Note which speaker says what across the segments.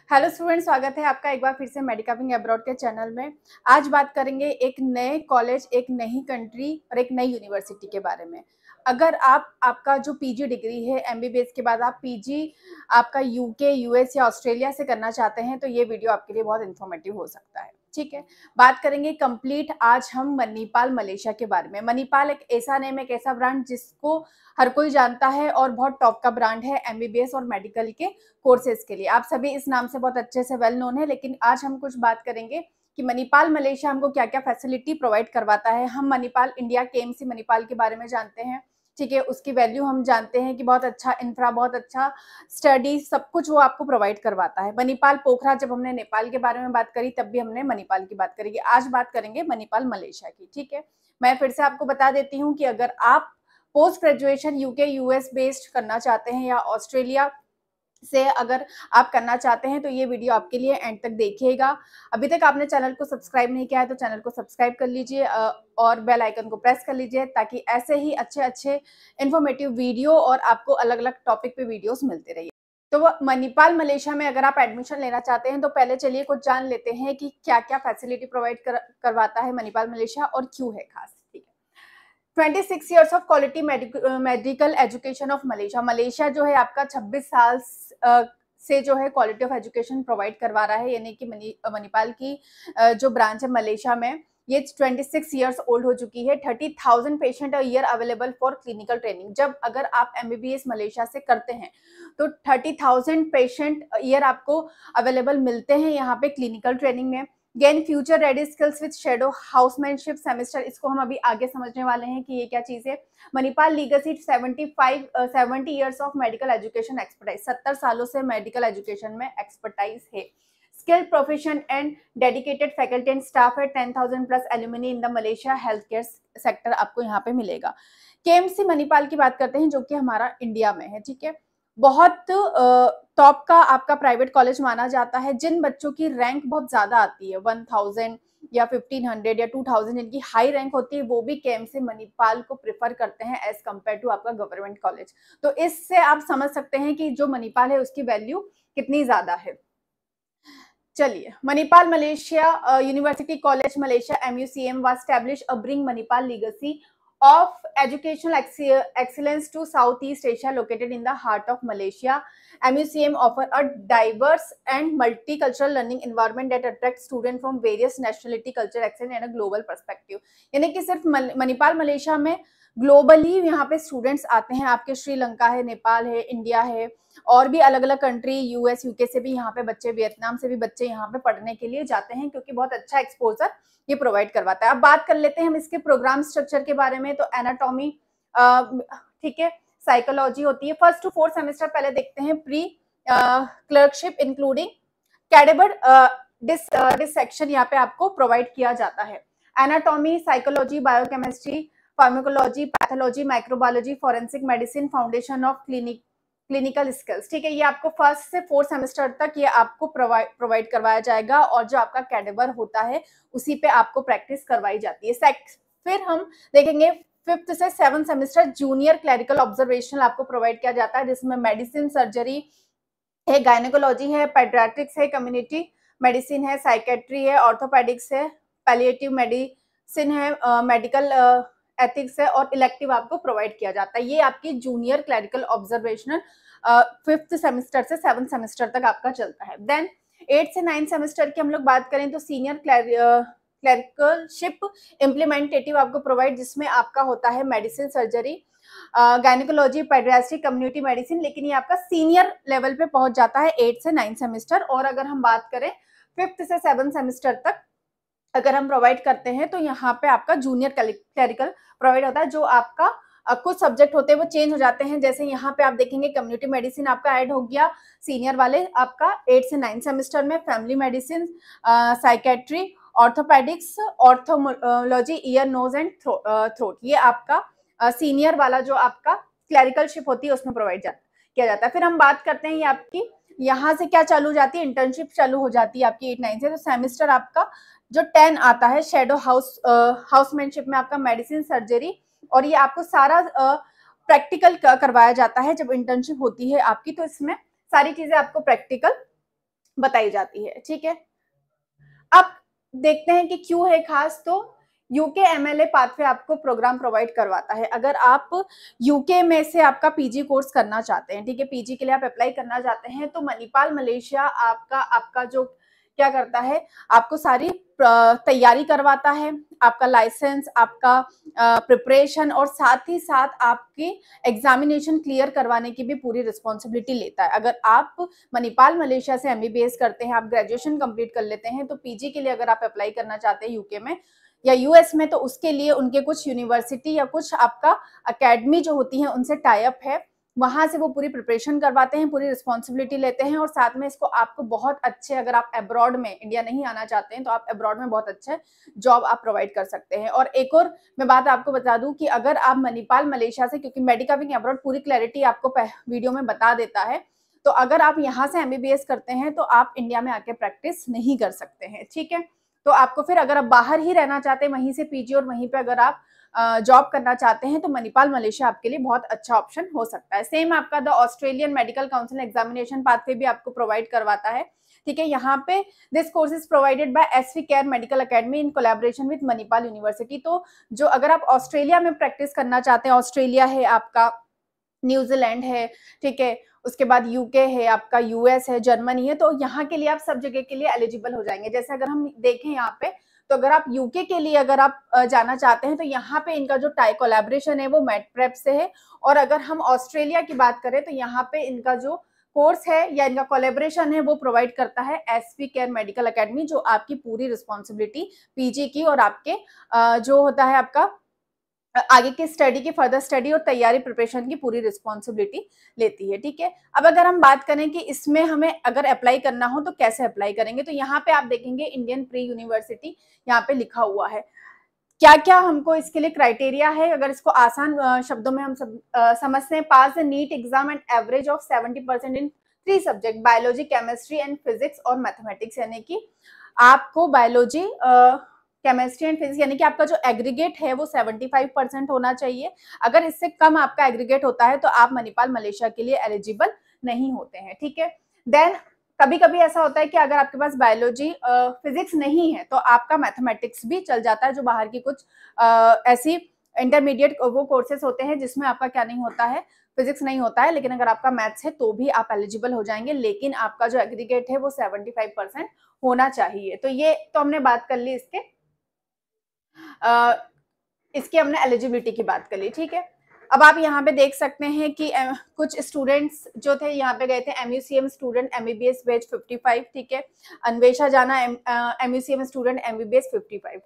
Speaker 1: Hello student, स्वागत है आपका एक बार फिर से मेडिकविंग अब्रॉड के चैनल में। आज बात करेंगे एक नए कॉलेज, एक नई कंट्री और एक नई यूनिवर्सिटी के बारे में। अगर आपका जो पीजी डिग्री है एमबीबीएस के बाद आप पीजी आपका यूके, यूएस या ऑस्ट्रेलिया से करना चाहते हैं तो ये वीडियो आपके लिए बहुत इन्फॉर्मेटिव हो सकता है। ठीक है, बात करेंगे कंप्लीट आज हम मणिपाल मलेशिया के बारे में। मणिपाल एक ऐसा नेम, एक ऐसा ब्रांड जिसको हर कोई जानता है और बहुत टॉप का ब्रांड है एमबीबीएस और मेडिकल के कोर्सेज के लिए। आप सभी इस नाम से बहुत अच्छे से वेल नोन है, लेकिन आज हम कुछ बात करेंगे कि मणिपाल मलेशिया हमको क्या क्या फैसिलिटी प्रोवाइड करवाता है। हम मणिपाल इंडिया केएमसी मणिपाल के बारे में जानते हैं, ठीक है, उसकी वैल्यू हम जानते हैं कि बहुत अच्छा इंफ्रा, बहुत अच्छा स्टडी, सब कुछ वो आपको प्रोवाइड करवाता है। मणिपाल पोखरा, जब हमने नेपाल के बारे में बात करी तब भी हमने मणिपाल की बात करेंगे। आज बात करेंगे मणिपाल मलेशिया की। ठीक है, मैं फिर से आपको बता देती हूँ कि अगर आप post graduation UK US based करना चाहते हैं या ऑस्ट्रेलिया से अगर आप करना चाहते हैं तो ये वीडियो आपके लिए एंड तक देखिएगा। अभी तक आपने चैनल को सब्सक्राइब नहीं किया है तो चैनल को सब्सक्राइब कर लीजिए और बेल आइकन को प्रेस कर लीजिए, ताकि ऐसे ही अच्छे अच्छे इन्फॉर्मेटिव वीडियो और आपको अलग अलग टॉपिक पे वीडियोस मिलते रहिए। तो मणिपाल मलेशिया में अगर आप एडमिशन लेना चाहते हैं तो पहले चलिए कुछ जान लेते हैं कि क्या क्या फैसिलिटी प्रोवाइड करवाता है मणिपाल मलेशिया और क्यों है खास। 26 years of quality medical education of Malaysia. Malaysia जो है आपका 26 साल से जो है क्वालिटी ऑफ एजुकेशन प्रोवाइड करवा रहा है, यानी कि मणिपाल की जो ब्रांच है मलेशिया में ये 26 ईयर्स ओल्ड हो चुकी है। 30,000 patient a year available for clinical training. जब अगर आप एमबीबीएस मलेशिया से करते हैं तो 30,000 पेशेंट ईयर आपको अवेलेबल मिलते हैं यहाँ पे क्लिनिकल ट्रेनिंग में। Gain future ready skills with shadow housemanship semester, इसको हम अभी आगे समझने वाले हैं कि ये क्या चीज है। Manipal legacy 70 years of medical education expertise, 70 सालों से मेडिकल एजुकेशन में एक्सपर्टाइज है। Skilled profession and dedicated faculty and staff है। 10,000 plus alumni in the Malaysia health care sector आपको यहाँ पे मिलेगा। केएमसी मणिपाल की बात करते हैं जो कि हमारा इंडिया में है। ठीक है, बहुत टॉप का आपका प्राइवेट कॉलेज माना जाता है। जिन बच्चों की रैंक बहुत ज्यादा आती है 1000 या 1500 या 2000, जिनकी हाई रैंक होती है वो भी केएमसी मणिपाल को प्रेफर करते हैं एज कम्पेयर टू आपका गवर्नमेंट कॉलेज। तो इससे आप समझ सकते हैं कि जो मणिपाल है उसकी वैल्यू कितनी ज्यादा है। चलिए, Manipal Malaysia university college Malaysia MUCM was established to bring Manipal legacy of educational excellence to Southeast Asia, located in the heart of Malaysia. MUCM offer a diverse and multicultural learning environment that attracts students from various nationality, culture, accent and a global perspective. यानी कि सिर्फ Manipal Malaysia में globally यहाँ पे students आते हैं। आपके श्रीलंका है, नेपाल है, इंडिया है और भी अलग अलग कंट्री, यूएस यूके से भी यहाँ पे बच्चे, वियतनाम से भी बच्चे यहाँ पे पढ़ने के लिए जाते हैं, क्योंकि बहुत अच्छा एक्सपोजर ये प्रोवाइड करवाता है। अब बात कर लेते हैं हम इसके प्रोग्राम स्ट्रक्चर के बारे में। तो एनाटॉमी, ठीक है, साइकोलॉजी होती है। 1st to 4th सेमेस्टर पहले देखते हैं। प्री क्लर्कशिप इंक्लूडिंग कैडेबर डिसेक्शन यहाँ पे आपको प्रोवाइड किया जाता है। Anatomy, psychology, biochemistry, pharmacology, pathology, microbiology, forensic medicine, foundation of clinical skills. ठीक है, ये आपको 1st से 4th सेमेस्टर तक ये आपको प्रोवाइड करवाया जाएगा और जो आपका कैडेबर होता है उसी पे आपको प्रैक्टिस करवाई जाती है। फिर हम देखेंगे 5th से 7th semester junior clerical observation आपको प्रोवाइड किया जाता है, जिसमें मेडिसिन, सर्जरी है, गायनेकोलॉजी है, पेडियाट्रिक्स है, कम्युनिटी मेडिसिन है, साइकेट्री है, ऑर्थोपेडिक्स है, पैलिएटिव मेडिसिन है, मेडिकल एथिक्स है और इलेक्टिव आपको प्रोवाइड किया जाता है। ये आपकी junior clerical observational 5th semester से 7th सेमेस्टर तक आपका चलता है। देन 8th से 9th सेमेस्टर की हम लोग बात करें तो सीनियर क्लरिकलशिप इम्प्लीमेंटेटिव आपको प्रोवाइड, जिसमें आपका होता है medicine, surgery, gynaecology, paediatric, community medicine, लेकिन ये आपका सीनियर लेवल पे पहुंच जाता है 8th से 9th सेमेस्टर। और अगर हम बात करें 5th से 7th सेमेस्टर तक अगर हम प्रोवाइड करते हैं तो यहाँ पे आपका जूनियर क्लरिकल प्रोवाइड होता है। जो आपका कुछ सब्जेक्ट होते हैं वो चेंज हो जाते हैं, जैसे यहाँ पे आप देखेंगे कम्युनिटी मेडिसिन आपका ऐड हो गया सीनियर वाले आपका 8th से 9th सेमेस्टर में, family medicine, psychiatry, orthopaedics, ophthalmology, ear, nose and throat, ये आपका सीनियर वाला जो आपका क्लरिकलशिप होती है उसमें प्रोवाइड किया जाता है। फिर हम बात करते हैं ये आपकी यहाँ से क्या चालू हो जाती है, इंटर्नशिप चालू हो जाती है आपकी 8-9 से। तो सेमेस्टर आपका जो 10 आता है शेडो हाउसमैनशिप में आपका मेडिसिन, सर्जरी, और ये आपको सारा प्रैक्टिकल करवाया जाता है जब इंटर्नशिप होती है आपकी। तो इसमें सारी चीजें आपको प्रैक्टिकल बताई जाती है। ठीक है, अब देखते हैं कि क्यों है खास। तो यूके एमएलए पाथवे आपको प्रोग्राम प्रोवाइड करवाता है। अगर आप यूके में से आपका पीजी कोर्स करना चाहते हैं, ठीक है, पीजी के लिए आप अप्लाई करना चाहते हैं, तो मणिपाल मलेशिया आपका आपका जो क्या करता है, आपको सारी तैयारी करवाता है, आपका लाइसेंस, आपका प्रिपरेशन, और साथ ही साथ आपकी एग्जामिनेशन क्लियर करवाने की भी पूरी रिस्पॉन्सिबिलिटी लेता है। अगर आप मणिपाल मलेशिया से एमबीबीएस करते हैं, आप ग्रेजुएशन कंप्लीट कर लेते हैं, तो पीजी के लिए अगर आप अप्लाई करना चाहते हैं यूके में या यूएस में, तो उसके लिए उनके कुछ यूनिवर्सिटी या कुछ आपका अकेडमी जो होती है उनसे टाई अप है, वहां से वो पूरी प्रिपरेशन करवाते हैं, पूरी रिस्पॉन्सिबिलिटी लेते हैं, और साथ में इसको आपको बहुत अच्छे, अगर आप अब्रॉड में, इंडिया नहीं आना चाहते हैं, तो आप अब्रॉड में बहुत अच्छे जॉब आप प्रोवाइड कर सकते हैं। और एक और मैं बात आपको बता दूं कि अगर आप मणिपाल मलेशिया से, क्योंकि मेडिका विंग अब्रॉड पूरी क्लैरिटी आपको वीडियो में बता देता है, तो अगर आप यहाँ से एमबीबीएस करते हैं तो आप इंडिया में आके प्रैक्टिस नहीं कर सकते हैं। ठीक है, तो आपको फिर, अगर आप बाहर ही रहना चाहते हैं वहीं से पीजी और वहीं पे अगर आप जॉब करना चाहते हैं, तो मणिपाल मलेशिया आपके लिए बहुत अच्छा ऑप्शन हो सकता है। सेम आपका the Australian medical council examination pathway भी आपको प्रोवाइड करवाता है। ठीक है, यहाँ पे this course is provided by S V care medical academy in collaboration with Manipal university. तो जो अगर आप ऑस्ट्रेलिया में प्रैक्टिस करना चाहते हैं, ऑस्ट्रेलिया है आपका, न्यूजीलैंड है, ठीक है, उसके बाद यूके है आपका, यूएस है, जर्मनी है, तो यहाँ के लिए आप सब जगह के लिए एलिजिबल हो जाएंगे। जैसे अगर हम देखें यहाँ पे, तो अगर आप यूके के लिए अगर आप जाना चाहते हैं, तो यहाँ पे इनका जो टाई कोलैबोरेशन है वो मेडप्रेप से है। और अगर हम ऑस्ट्रेलिया की बात करें, तो यहाँ पे इनका जो कोर्स है या इनका कोलैबोरेशन है वो प्रोवाइड करता है एसवी केयर मेडिकल एकेडमी, जो आपकी पूरी रिस्पॉन्सिबिलिटी पीजी की और आपके जो होता है आपका आगे की स्टडी की, फर्दर स्टडी और तैयारी प्रिपरेशन की पूरी रिस्पॉन्सिबिलिटी लेती है। ठीक है, अब अगर हम बात करें कि इसमें हमें अगर अप्लाई करना हो तो कैसे अप्लाई करेंगे, तो यहाँ पे आप देखेंगे इंडियन प्री यूनिवर्सिटी यहाँ पे लिखा हुआ है। क्या क्या हमको इसके लिए क्राइटेरिया है, अगर इसको आसान शब्दों में हम समझते हैं, pass the NEET exam and average of 70% in 3 subject, biology, chemistry and physics और मैथमेटिक्स, यानी कि आपको बायोलॉजी, केमिस्ट्री एंड फिजिक्स, यानी कि आपका जो एग्रीगेट है वो 75% होना चाहिए। अगर इससे कम आपका एग्रीगेट होता है तो आप मणिपाल मलेशिया के लिए एलिजिबल नहीं होते हैं। ठीक है, देन कभी कभी ऐसा होता है कि अगर आपके पास बायोलॉजी फिजिक्स नहीं है तो आपका मैथमेटिक्स भी चल जाता है, जो बाहर की कुछ ऐसी इंटरमीडिएट वो कोर्सेज होते हैं जिसमें आपका क्या नहीं होता है, फिजिक्स नहीं होता है, लेकिन अगर आपका मैथ्स है तो भी आप एलिजिबल हो जाएंगे, लेकिन आपका जो एग्रीगेट है वो 75% होना चाहिए। तो ये तो हमने बात कर ली इसकी हमने एलिजिबिलिटी की बात कर ली। ठीक है, अब आप यहाँ पे देख सकते हैं कि कुछ स्टूडेंट्स जो थे यहाँ पे गए थे, एमयूसीएम स्टूडेंट एमबीबीएस बैच 55, ठीक है, अन्वेषा जाना एमयूसीएम स्टूडेंट एमबीबीएस 55।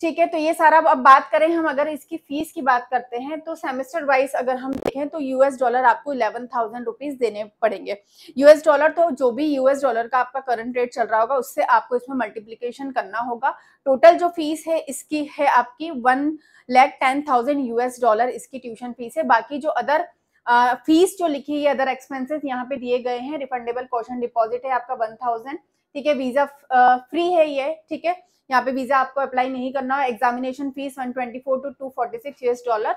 Speaker 1: ठीक है, तो ये सारा अब बात करें हम, अगर इसकी फीस की बात करते हैं, तो सेमेस्टर वाइज अगर हम देखें तो यूएस डॉलर आपको 11,000 रुपीज देने पड़ेंगे। यूएस डॉलर, तो जो भी यूएस डॉलर का आपका करंट रेट चल रहा होगा उससे आपको इसमें मल्टीप्लीकेशन करना होगा। टोटल जो फीस है इसकी है आपकी 1,10,000 यूएस डॉलर इसकी ट्यूशन फीस है। बाकी जो अदर फीस जो लिखी है, अदर एक्सपेंसेस यहाँ पे दिए गए हैं, रिफंडेबल कॉशन डिपॉजिट है आपका 1,000, ठीक है, वीजा फ्री है ये, ठीक है, यहाँ पे वीजा आपको अप्लाई नहीं करना है। Examination fees 124 to 246 US dollar.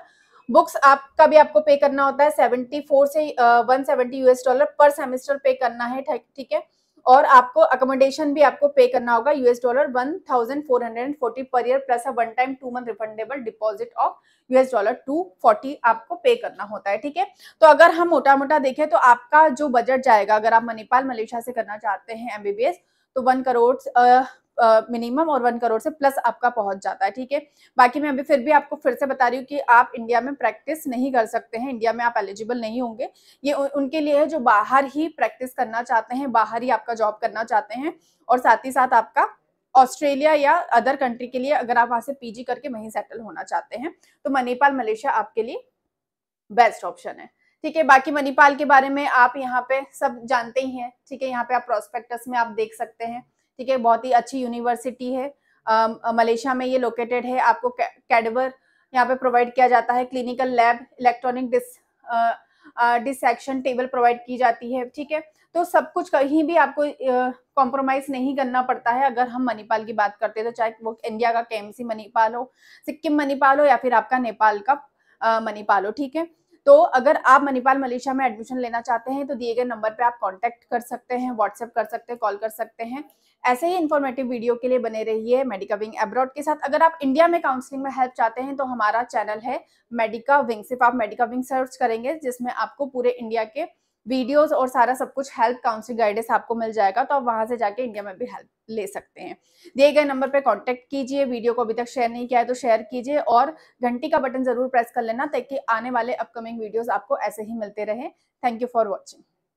Speaker 1: Books आपका भी आपको पे करना होता है 74 से 170 यूएस डॉलर पर सेमेस्टर पे करना है, ठीक है, और आपको अकोमोडेशन भी आपको पे करना होगा US dollar 1,440 per year plus a one time 2 month refundable deposit of US dollar 240 आपको पे करना होता है। ठीक है, तो अगर हम मोटा मोटा देखें तो आपका जो बजट जाएगा, अगर आप मणिपाल मलेशिया से करना चाहते हैं एमबीबीएस, तो 1 करोड़ मिनिमम और 1 करोड़ से प्लस आपका पहुंच जाता है। ठीक है, बाकी मैं अभी फिर भी आपको फिर से बता रही हूँ कि आप इंडिया में प्रैक्टिस नहीं कर सकते हैं, इंडिया में आप एलिजिबल नहीं होंगे। ये उनके लिए है जो बाहर ही प्रैक्टिस करना चाहते हैं, बाहर ही आपका जॉब करना चाहते हैं, और साथ ही साथ आपका ऑस्ट्रेलिया या अदर कंट्री के लिए अगर आप वहां से पीजी करके वहीं सेटल होना चाहते हैं, तो मणिपाल मलेशिया आपके लिए बेस्ट ऑप्शन है। ठीक है, बाकी मणिपाल के बारे में आप यहाँ पे सब जानते ही हैं। ठीक है, यहाँ पे आप प्रोस्पेक्टस में आप देख सकते हैं। ठीक है, बहुत ही अच्छी यूनिवर्सिटी है, मलेशिया में ये लोकेटेड है। आपको कैडवर यहाँ पे प्रोवाइड किया जाता है, clinical lab, electronic dissection table provide की जाती है। ठीक है, तो सब कुछ कहीं भी आपको कॉम्प्रोमाइज नहीं करना पड़ता है। अगर हम मणिपाल की बात करते हैं तो चाहे वो इंडिया का केएमसी मणिपाल हो, सिक्किम मणिपाल हो, या फिर आपका नेपाल का मणिपाल हो। ठीक है, तो अगर आप मणिपाल मलेशिया में एडमिशन लेना चाहते हैं तो दिए गए नंबर पे आप कांटेक्ट कर सकते हैं, व्हाट्सएप कर सकते हैं, कॉल कर सकते हैं। ऐसे ही इन्फॉर्मेटिव वीडियो के लिए बने रहिए मेडिका विंग अब्रॉड के साथ। अगर आप इंडिया में काउंसलिंग में हेल्प चाहते हैं तो हमारा चैनल है मेडिका विंग। सिर्फ आप मेडिका विंग सर्च करेंगे जिसमें आपको पूरे इंडिया के वीडियोस और सारा सब कुछ हेल्प काउंसलिंग गाइडेंस आपको मिल जाएगा, तो आप वहां से जाके इंडिया में भी हेल्प ले सकते हैं। दिए गए नंबर पे कांटेक्ट कीजिए। वीडियो को अभी तक शेयर नहीं किया है तो शेयर कीजिए और घंटी का बटन जरूर प्रेस कर लेना ताकि आने वाले अपकमिंग वीडियोस आपको ऐसे ही मिलते रहे। Thank you for watching.